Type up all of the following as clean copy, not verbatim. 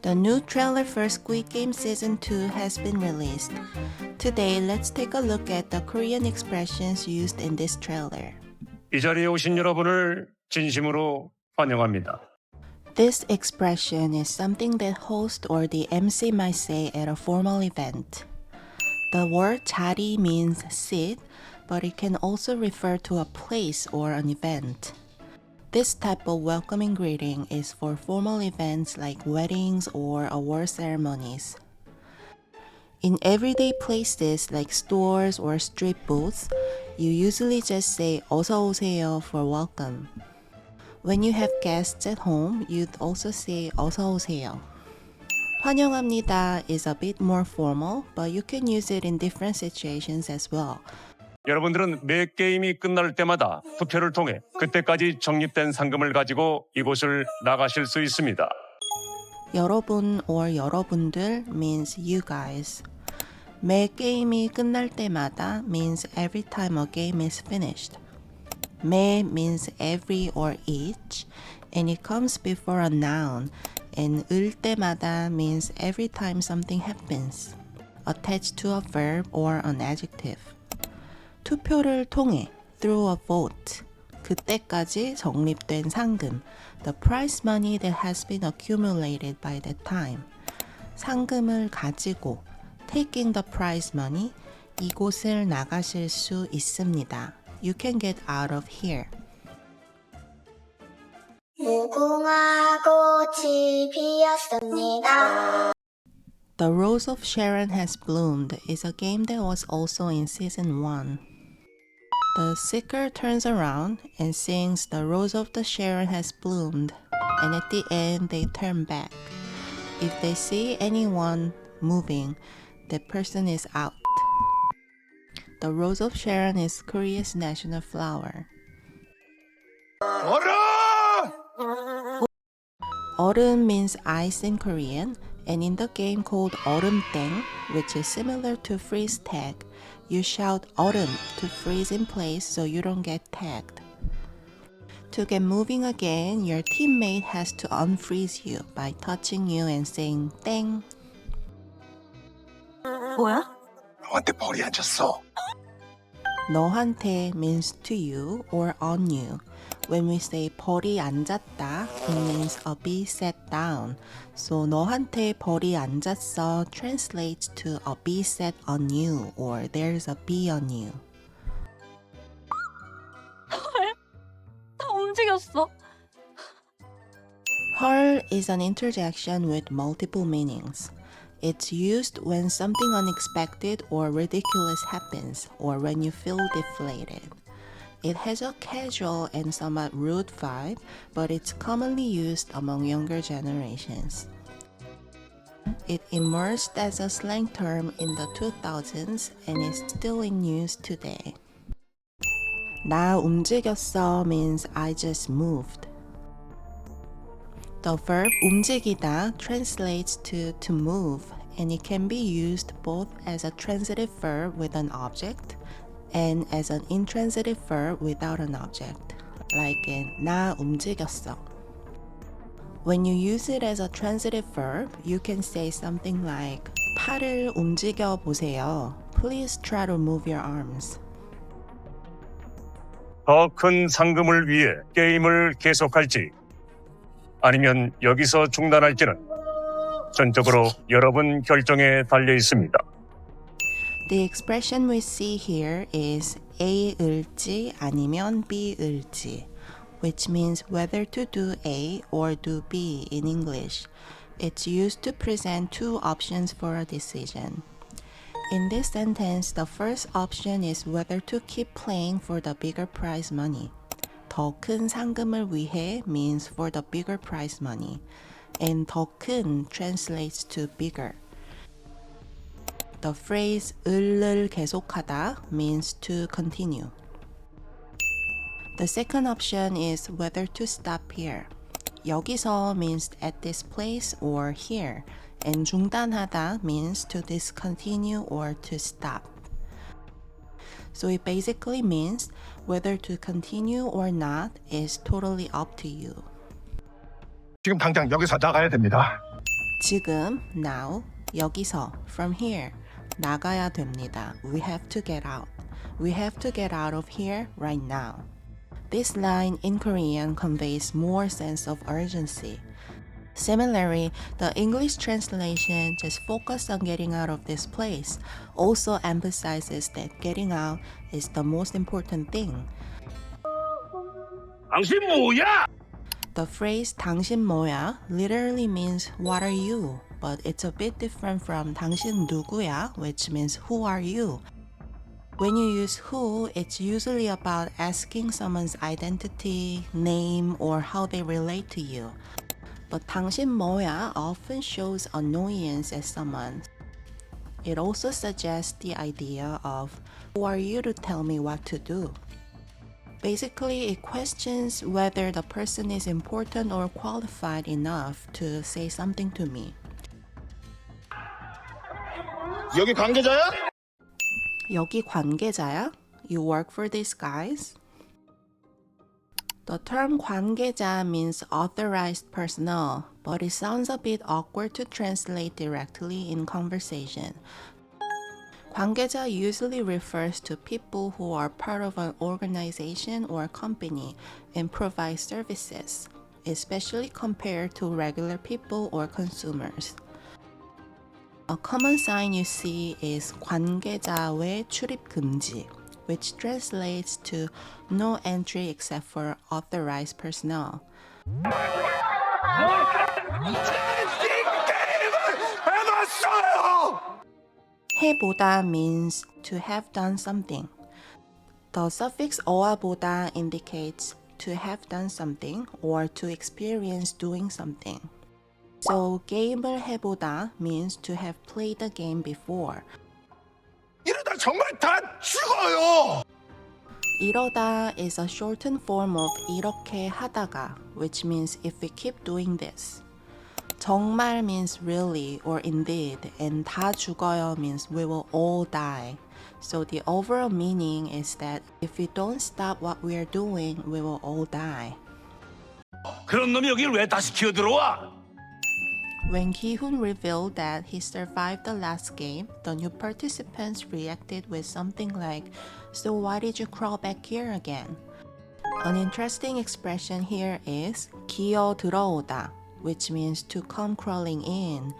The new trailer for Squid Game Season 2 has been released. Today, let's take a look at the Korean expressions used in this trailer. 이 자리에 오신 여러분을 진심으로 환영합니다. This expression is something that host or the MC might say at a formal event. The word 자리 means sit, but it can also refer to a place or an event. This type of welcoming greeting is for formal events like weddings or award ceremonies. In everyday places like stores or street booths, you usually just say 어서 오세요 for welcome. When you have guests at home, you'd also say 어서 오세요. 환영합니다 is a bit more formal, but you can use it in different situations as well. 여러분들은 매 게임이 끝날 때마다 투표를 통해 그때까지 적립된 상금을 가지고 이곳을 나가실 수 있습니다. 여러분 or 여러분들 means you guys. 매 게임이 끝날 때마다 means every time a game is finished. 매 means every or each, and it comes before a noun, and 을 때마다 means every time something happens, attached to a verb or an adjective. 투표를 통해 through a vote, 그때까지 적립된 상금, the prize money that has been accumulated by that time. 상금을 가지고 taking the prize money, 이곳을 나가실 수 있습니다. You can get out of here. 무궁화 꽃이 피었습니다. The Rose of Sharon has bloomed is a game that was also in season 1. The seeker turns around and sings the Rose of the Sharon has bloomed, and at the end they turn back. If they see anyone moving, that person is out. The Rose of Sharon is Korea's national flower. 얼음 means ice in Korean, and in the game called 얼음땡, which is similar to freeze tag, you shout 얼음 to freeze in place so you don't get tagged. To get moving again, your teammate has to unfreeze you by touching you and saying 땡. 뭐야? 너한테 벌이 안 졌어. 너한테 means to you or on you. When we say 벌이 앉았다, it means a bee sat down. So 너한테 벌이 앉았어 translates to a bee sat on you or there's a bee on you. 다 움직였어. 헐 is an interjection with multiple meanings. It's used when something unexpected or ridiculous happens or when you feel deflated. It has a casual and somewhat rude vibe, but it's commonly used among younger generations. It emerged as a slang term in the 2000s and is still in use today. 나 움직였어 means I just moved. The verb 움직이다 translates to move, and it can be used both as a transitive verb with an object and as an intransitive verb without an object, like in 나 움직였어. When you use it as a transitive verb, you can say something like 팔을 움직여 보세요. Please try to move your arms. 더 큰 상금을 위해 게임을 계속할지 아니면 여기서 중단할지는 전적으로 여러분 결정에 달려 있습니다. The expression we see here is A을지 아니면 B을지, which means whether to do A or do B in English. It's used to present two options for a decision. In this sentence, the first option is whether to keep playing for the bigger prize money. 더 큰 상금을 위해 means for the bigger prize money, and 더 큰 translates to bigger. The phrase 을을 계속하다 means to continue. The second option is whether to stop here. 여기서 means at this place or here, and 중단하다 means to discontinue or to stop. So it basically means whether to continue or not is totally up to you. 지금 당장 여기서 나가야 됩니다. 지금, now, 여기서, from here. 나가야 됩니다. We have to get out. We have to get out of here right now. This line in Korean conveys more sense of urgency. Similarly, the English translation, just focus on getting out of this place, also emphasizes that getting out is the most important thing. 당신 뭐야? The phrase 당신 뭐야 literally means what are you, but it's a bit different from 당신 누구야, which means who are you. When you use who, it's usually about asking someone's identity, name, or how they relate to you. But 당신 뭐야 often shows annoyance at someone. It also suggests the idea of who are you to tell me what to do. Basically, it questions whether the person is important or qualified enough to say something to me. 여기 관계자야? 여기 관계자야? You work for these guys? The term 관계자 means authorized personnel, but it sounds a bit awkward to translate directly in conversation. 관계자 usually refers to people who are part of an organization or company and provide services, especially compared to regular people or consumers. A common sign you see is 관계자 외 출입 금지, which translates to no entry except for authorized personnel. 해보다 means to have done something. The suffix 어와보다 indicates to have done something or to experience doing something. So 게임을 해보다 means to have played the game before. 이러다 정말 다 죽어요. 이러다 is a shortened form of 이렇게 하다가, which means if we keep doing this. 정말 means really or indeed, and 다 죽어요 means we will all die. So the overall meaning is that if we don't stop what we are doing, we will all die. 그런 놈이 여길 왜 다시 기어들어와? When Ki-hoon revealed that he survived the last game, the new participants reacted with something like, "So why did you crawl back here again?" An interesting expression here is 기어 들어오다, which means to come crawling in.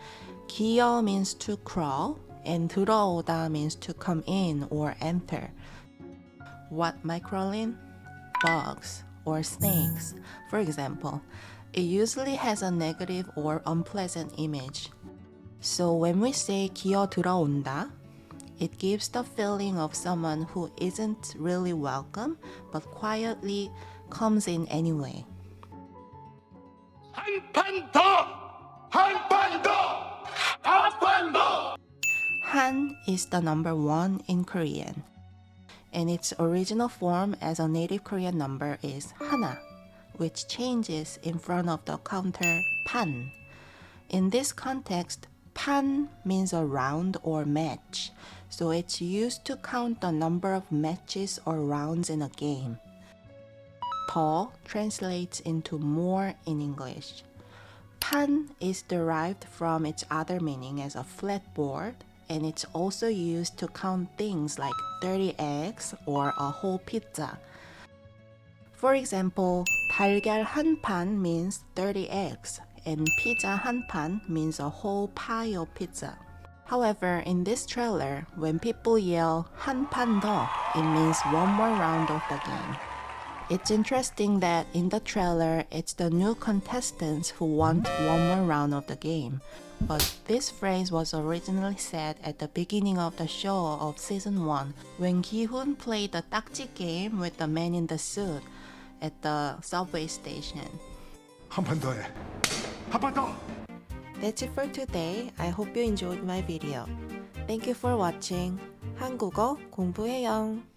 기어 means to crawl, and 들어오다 means to come in or enter. What might crawl in? Bugs or snakes, for example. It usually has a negative or unpleasant image. So when we say 기어 들어온다, it gives the feeling of someone who isn't really welcome but quietly comes in anyway. 한 판 더! 한 판 더! 한 판 더! Han is the number 1 in Korean, and its original form as a native Korean number is 하나, which changes in front of the counter 판. In this context, 판 means a round or match, so it's used to count the number of matches or rounds in a game. 더 translates into more in English. 판 is derived from its other meaning as a flat board, and it's also used to count things like 30 eggs or a whole pizza. For example, 달걀 한 판 means 30 eggs, and pizza 한 판 means a whole pie of pizza. However, in this trailer, when people yell 한 판 더, it means one more round of the game. It's interesting that in the trailer, it's the new contestants who want one more round of the game. But this phrase was originally said at the beginning of the show of season 1, when Ki-hoon played the 딱지 game with the man in the suit at the subway station. 한 판 더 해. 한 판 더! That's it for today. I hope you enjoyed my video. Thank you for watching. 한국어 공부혜영.